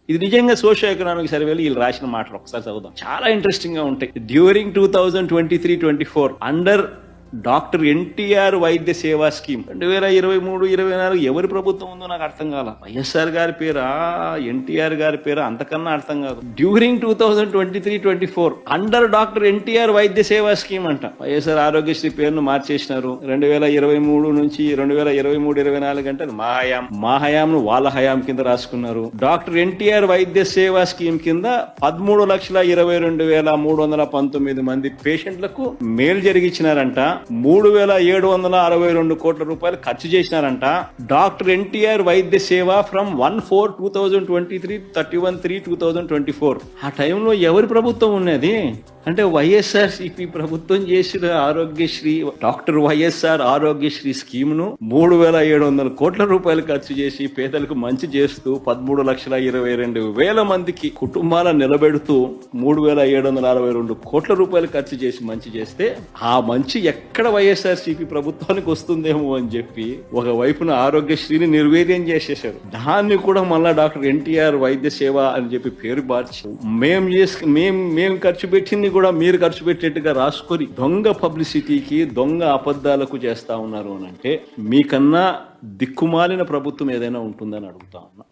ఇది నిజంగా socio economic సర్వేలు వీళ్ళు రాసిన మాటలు ఒకసారి చదువుదాం, చాలా ఇంట్రెస్టింగ్ గా ఉంటాయి. డ్యూరింగ్ 2023-24 అండర్ డాక్టర్ ఎన్టీఆర్ వైద్య సేవా స్కీమ్ 2023-24 ఎవరి ప్రభుత్వం ఉందో నాకు అర్థం కాల. వైఎస్ఆర్ గారి పేరా, ఎన్టీఆర్ గారి పేరా, అంతకన్నా అర్థం కాదు. డ్యూరింగ్ 2023-24 అండర్ డాక్టర్ ఎన్టీఆర్ వైద్య సేవా స్కీమ్ అంట. వైఎస్ఆర్ ఆరోగ్యశ్రీ పేరును మార్చేసినారు. 2023 నుంచి 2023-24 అంటే మా హయాంను వాళ్ళ హయాం కింద రాసుకున్నారు. డాక్టర్ ఎన్టీఆర్ వైద్య సేవా స్కీమ్ కింద 13,22,319 మంది పేషెంట్లకు మేలు జరిగించినారంట. 3,762 కోట్ల రూపాయలు ఖర్చు చేసినారంట. డాక్టర్ ఎన్టీఆర్ వైద్య సేవ ఫ్రమ్ 1/4/2023 31/3/2024. ఆ టైంలో ఎవరి ప్రభుత్వం ఉన్నది అంటే వైఎస్ఆర్సీపీ ప్రభుత్వం చేసిన Aarogyasri, doctor YSR Aarogyasri scheme ను 3,700 కోట్ల రూపాయలు ఖర్చు చేసి పేదలకు మంచి చేస్తూ 13,22,000 మందికి కుటుంబాలను నిలబెడుతూ 3,762 కోట్ల రూపాయలు ఖర్చు చేసి మంచి చేస్తే ఆ మంచి ఎక్కడ వైఎస్ఆర్సీపీ ప్రభుత్వానికి వస్తుందేమో అని చెప్పి ఒకవైపున ఆరోగ్యశ్రీని నిర్వీర్యం చేసేశారు. దాన్ని కూడా మళ్ళా డాక్టర్ ఎన్టీఆర్ వైద్య సేవ అని చెప్పి పేరు మార్చి మేం ఖర్చు పెట్టింది కూడా మీరు ఖర్చు పెట్టేట్టుగా రాసుకొని దొంగ పబ్లిసిటీకి, దొంగ అబద్ధాలకు చేస్తా ఉన్నారు అని అంటే మీకన్నా దిక్కుమాలిన ప్రభుత్వం ఏదైనా ఉంటుందని అడుగుతా ఉన్నా.